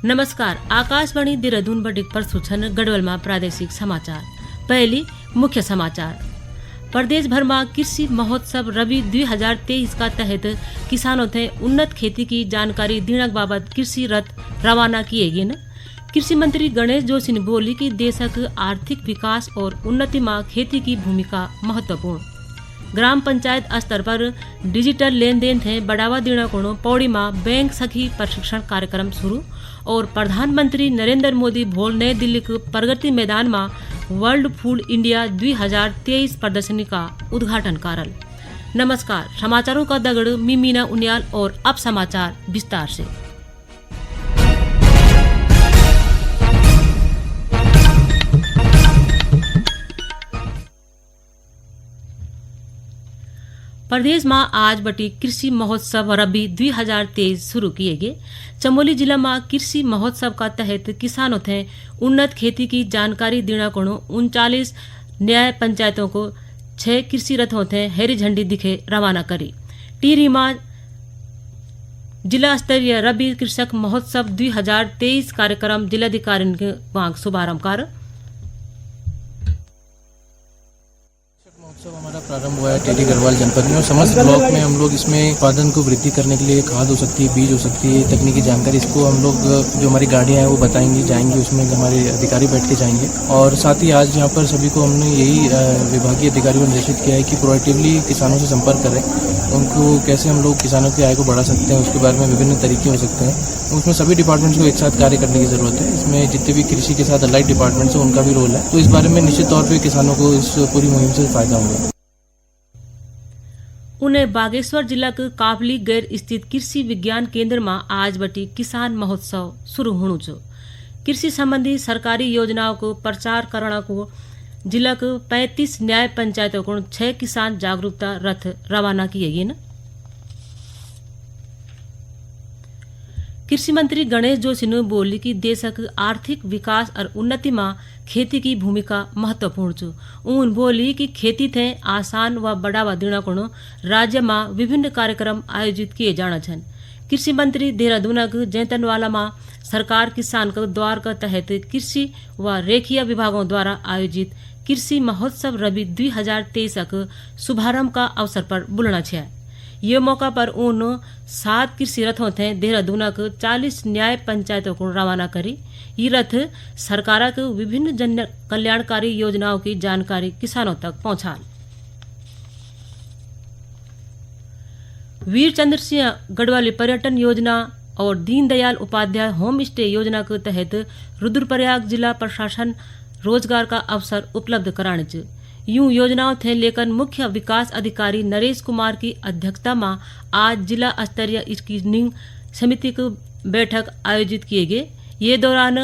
नमस्कार। आकाशवाणी देहरादून बटिक पर सूचन गढ़वाल में प्रादेशिक समाचार। पहली मुख्य समाचार। प्रदेश भर में कृषि महोत्सव रबी 2023 का तहत किसानों थे उन्नत खेती की जानकारी देने बाबत कृषि रथ रवाना किए गए। कृषि मंत्री गणेश जोशी ने बोली कि देशक आर्थिक विकास और उन्नति में खेती की भूमिका महत्वपूर्ण। ग्राम पंचायत स्तर पर डिजिटल लेन देन थे बढ़ावा देने को पौड़ी में बैंक सखी प्रशिक्षण कार्यक्रम शुरू और प्रधानमंत्री नरेंद्र मोदी भोल नई दिल्ली के प्रगति मैदान में वर्ल्ड फूड इंडिया 2023 प्रदर्शनी का उद्घाटन करल। नमस्कार, समाचारों का दगड़ मीना उनियाल और अब समाचार विस्तार से। प्रदेश में आज बटी कृषि महोत्सव रबी 2023 शुरू किए गए। चमोली जिला में कृषि महोत्सव का तहत किसानों थे उन्नत खेती की जानकारी देने को 39 न्याय पंचायतों को 6 कृषि रथों थे हरी झंडी दिखे रवाना करी। टिहरी में जिला स्तरीय रबी कृषक महोत्सव 2023 कार्यक्रम जिलाधिकारी के शुभारंभ कर महोत्सव हमारा प्रारंभ हुआ है टिहरी गढ़वाल जनपद में और समस्त ब्लॉक में हम लोग इसमें उत्पादन को वृद्धि करने के लिए खाद हो सकती है, बीज हो सकती है, तकनीकी जानकारी इसको हम लोग जो हमारी गाड़ियां हैं वो बताएंगी जाएंगी, उसमें हमारे अधिकारी बैठ के जाएंगे। और साथ ही आज यहाँ पर सभी को हमने यही विभागीय अधिकारियों को निर्देशित किया है कि प्रोएक्टिवली किसानों से संपर्क करें, उनको कैसे हम लोग किसानों की आय को बढ़ा सकते हैं उसके बारे में विभिन्न तरीके हो सकते हैं। उसमें सभी डिपार्टमेंट्स को एक साथ कार्य करने की जरूरत है। इसमें जितने भी कृषि के साथ अलाइड डिपार्टमेंट्स हैं उनका भी रोल है, तो इस बारे में निश्चित तौर पर किसानों को इस पूरी मुहिम से फायदा होगा। उन्हें बागेश्वर जिला के काबली गैर स्थित कृषि विज्ञान केंद्र में आज बटी किसान महोत्सव शुरू होने छो। कृषि संबंधी सरकारी योजनाओं को प्रचार करने को जिला के 35 न्याय पंचायतों को 6 किसान जागरूकता रथ रवाना किए गए। कृषि मंत्री गणेश जोशी ने बोली कि देशक आर्थिक विकास और उन्नति में खेती की भूमिका महत्वपूर्ण छो। उन बोली कि खेती थे आसान व बढ़ावा देने को राज्य में विभिन्न कार्यक्रम आयोजित किए जाना छन। कृषि मंत्री देहरादून के जैतनवाला में सरकार किसान के द्वार के तहत कृषि व रेखीय विभागों द्वारा आयोजित कृषि महोत्सव रबी 2023 के शुभारंभ का अवसर पर बोलना छे। ये मौका पर उन 7 कृषि रथों थे देहरादून के 40 न्याय पंचायतों को रवाना करी। ये रथ सरकार के विभिन्न जन कल्याणकारी योजनाओं की जानकारी किसानों तक पहुंचा। वीर चंद्र सिंह गढ़वाली पर्यटन योजना और दीनदयाल उपाध्याय होम स्टे योजना के तहत रुद्रप्रयाग जिला प्रशासन रोजगार का अवसर उपलब्ध कराने यूं योजनाओं थे लेकर मुख्य विकास अधिकारी नरेश कुमार की अध्यक्षता में आज जिला स्तरीय स्क्रीनिंग समिति की बैठक आयोजित किए गए। ये दौरान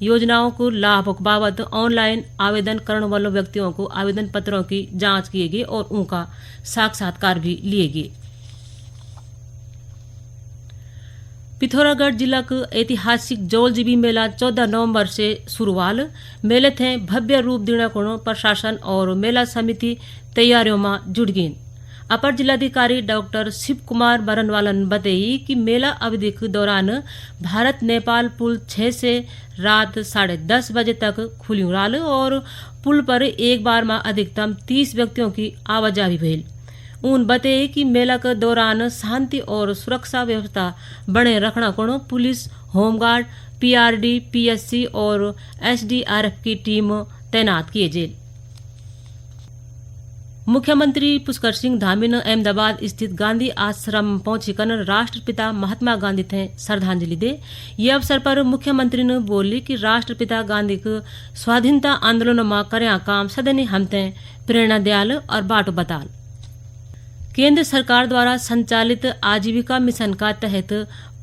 योजनाओं को लाभ बाबत ऑनलाइन आवेदन करने वाले व्यक्तियों को आवेदन पत्रों की जांच किए गए और उनका साक्षात्कार भी लिए गए। पिथौरागढ़ जिला का ऐतिहासिक जौलजीबी मेला 14 नवंबर से शुरू हुआ। मेले थे भव्य रूप देने को प्रशासन और मेला समिति तैयारियों में जुट गई। अपर जिलाधिकारी डॉक्टर शिव कुमार बरनवाला ने बताई कि मेला अवधि के दौरान भारत नेपाल पुल 6 से रात 10:30 बजे तक खुली रहा और पुल पर एक बार में अधिकतम 30 व्यक्तियों की आवाजाही भइल। उन बताए कि मेला के दौरान शांति और सुरक्षा व्यवस्था बने रखना को पुलिस, होमगार्ड, पीआरडी, पीएससी और एसडीआरएफ की टीम तैनात किए गए। मुख्यमंत्री पुष्कर सिंह धामी ने अहमदाबाद स्थित गांधी आश्रम पहुंचकर राष्ट्रपिता महात्मा गांधी थे श्रद्धांजलि दे। ये अवसर पर मुख्यमंत्री ने बोली कि राष्ट्रपिता गांधी के स्वाधीनता आंदोलन में कर्या काम सदैव हमते प्रेरणा दयाल और बाटो बताल। केंद्र सरकार द्वारा संचालित आजीविका मिशन का तहत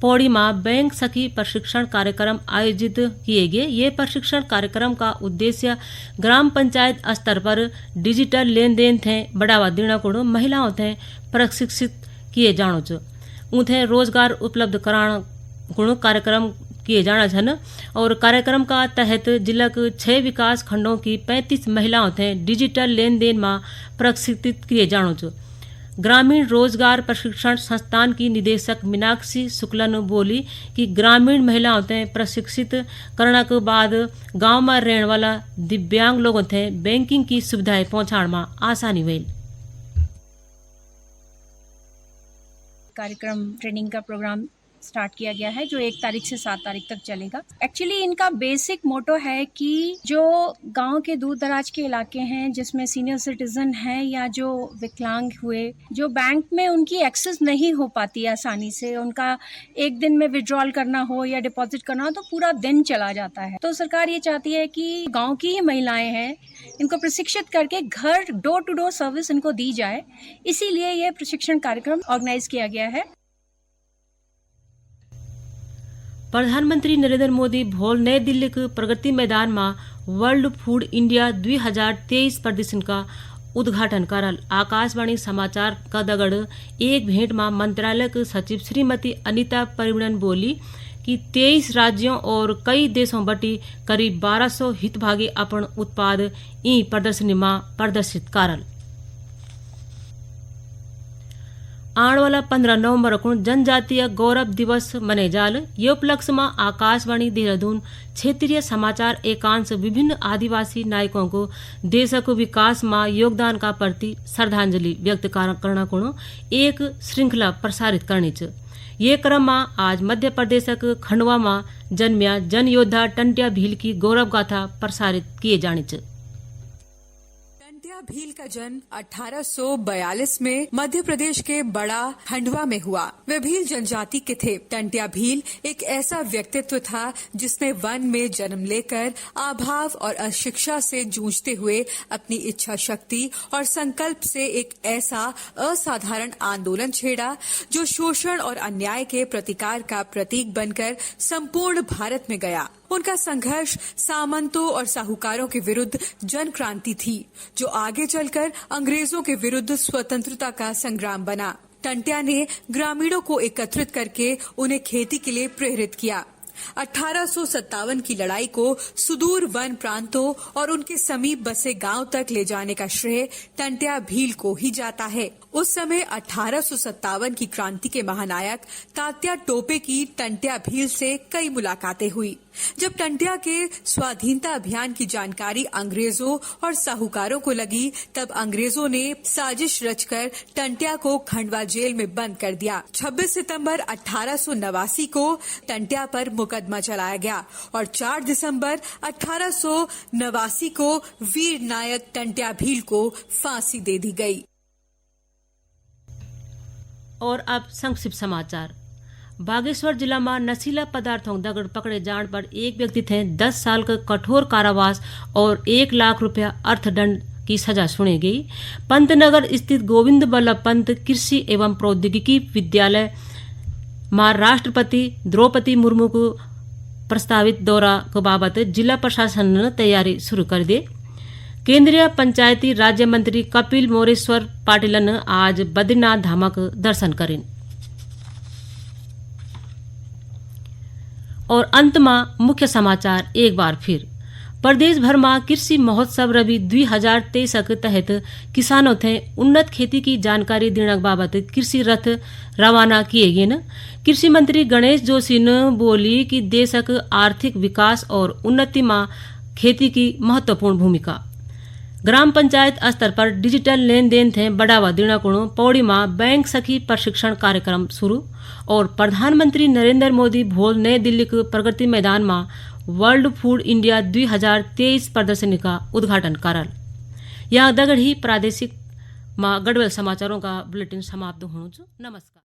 पौड़ी में बैंक सखी प्रशिक्षण कार्यक्रम आयोजित किए गए। ये प्रशिक्षण कार्यक्रम का उद्देश्य ग्राम पंचायत स्तर पर डिजिटल लेन देन थे बढ़ावा देने को महिलाओं थे प्रशिक्षित किए जानो छो। उन्हें रोजगार उपलब्ध कराना को कार्यक्रम किए जाना छन और कार्यक्रम का तहत जिला के 6 विकास खंडों की 35 महिलाओं थे डिजिटल लेन देन में प्रशिक्षित किए जानो छो। ग्रामीण रोजगार प्रशिक्षण संस्थान की निदेशक मीनाक्षी शुक्लन बोली कि ग्रामीण महिलाओं ते प्रशिक्षित करने के बाद गांव में रहने वाला दिव्यांग लोगों थे बैंकिंग की सुविधाएं पहुंचाने में आसानी हुई। कार्यक्रम ट्रेनिंग का प्रोग्राम स्टार्ट किया गया है जो 1 तारीख से 7 तारीख तक चलेगा। एक्चुअली इनका बेसिक मोटो है कि जो गांव के दूर दराज के इलाके हैं जिसमें सीनियर सिटीजन हैं या जो विकलांग हुए, जो बैंक में उनकी एक्सेस नहीं हो पाती आसानी से, उनका एक दिन में विड्रॉल करना हो या डिपॉजिट करना हो तो पूरा दिन चला जाता है। तो सरकार ये चाहती है कि गाँव की ही महिलाएं हैं इनको प्रशिक्षित करके घर डोर टू डोर सर्विस इनको दी जाए, इसीलिए ये प्रशिक्षण कार्यक्रम ऑर्गेनाइज किया गया है। प्रधानमंत्री नरेंद्र मोदी भोल नई दिल्ली के प्रगति मैदान में वर्ल्ड फूड इंडिया 2023 प्रदर्शन का उद्घाटन करल। आकाशवाणी समाचार का दगड़ एक भेंट में मंत्रालय के सचिव श्रीमती अनीता परिमणन बोली कि 23 राज्यों और कई देशों बटी करीब 1200 हितभागी अपन उत्पाद ई प्रदर्शनी में प्रदर्शित करल। आने वाला 15 नवंबर को जनजातीय गौरव दिवस मने जाल। ये उपलक्ष्य में आकाशवाणी देहरादून क्षेत्रीय समाचार एकांश विभिन्न आदिवासी नायकों को देश को विकास में योगदान का प्रति श्रद्धांजलि व्यक्त करना को एक श्रृंखला प्रसारित करनी च। ये क्रम में आज मध्य प्रदेश के खंडवा में जन्मिया जन योद्धा टंट्या भील की गौरव गाथा प्रसारित किए जाने च। टंट्या भील का जन्म 1842 में मध्य प्रदेश के बड़ा खंडवा में हुआ। वे भील जनजाति के थे। टंट्या भील एक ऐसा व्यक्तित्व था जिसने वन में जन्म लेकर अभाव और अशिक्षा से जूझते हुए अपनी इच्छा शक्ति और संकल्प से एक ऐसा असाधारण आंदोलन छेड़ा जो शोषण और अन्याय के प्रतिकार का प्रतीक बनकर संपूर्ण भारत में गया। उनका संघर्ष सामंतों और साहूकारों के विरुद्ध जन क्रांति थी जो आगे चलकर अंग्रेजों के विरुद्ध स्वतंत्रता का संग्राम बना। टंट्या ने ग्रामीणों को एकत्रित करके उन्हें खेती के लिए प्रेरित किया। 1857 की लड़ाई को सुदूर वन प्रांतों और उनके समीप बसे गांव तक ले जाने का श्रेय टंट्या भील को ही जाता है। उस समय 1857 की क्रांति के महानायक तात्या टोपे की टंट्या भील से कई मुलाकातें हुई। जब टंट्या के स्वाधीनता अभियान की जानकारी अंग्रेजों और साहूकारों को लगी, तब अंग्रेजों ने साजिश रचकर टंट्या को खंडवा जेल में बंद कर दिया। 26 सितंबर 1889 को टंट्या पर मुकदमा चलाया गया और 4 दिसंबर 1889 को वीर नायक टंट्या भील को फांसी दे दी गई। और अब संक्षिप्त समाचार। बागेश्वर जिला में नशीला पदार्थों दगड़ पकड़े जाने पर एक व्यक्ति थे 10 साल का कठोर कारावास और 1 लाख रुपया अर्थदंड की सजा सुनी गई। पंतनगर स्थित गोविंद बल्लभ पंत कृषि एवं प्रौद्योगिकी विद्यालय में राष्ट्रपति द्रौपदी मुर्मू को प्रस्तावित दौरा के बाबत जिला प्रशासन ने तैयारी शुरू कर दी। केंद्रीय पंचायती राज्य मंत्री कपिल मोरेश्वर पाटिल ने आज बद्रीनाथ धाम का दर्शन करें। और अंत में मुख्य समाचार एक बार फिर। प्रदेश भर में कृषि महोत्सव रवि 2023 के तहत किसानों थे उन्नत खेती की जानकारी देने बाबत कृषि रथ रवाना किए गए। कृषि मंत्री गणेश जोशी ने बोली कि देश के आर्थिक विकास और उन्नति में खेती की महत्वपूर्ण भूमिका। ग्राम पंचायत स्तर पर डिजिटल लेन देन थे बढ़ावा देने को पौड़ी में बैंक सखी प्रशिक्षण कार्यक्रम शुरू। और प्रधानमंत्री नरेंद्र मोदी भोल नई दिल्ली के प्रगति मैदान में वर्ल्ड फूड इंडिया 2023 प्रदर्शनी का उद्घाटन करल। यहाँ दगड़ ही प्रादेशिक गढ़वाल समाचारों का बुलेटिन समाप्त होने। नमस्कार।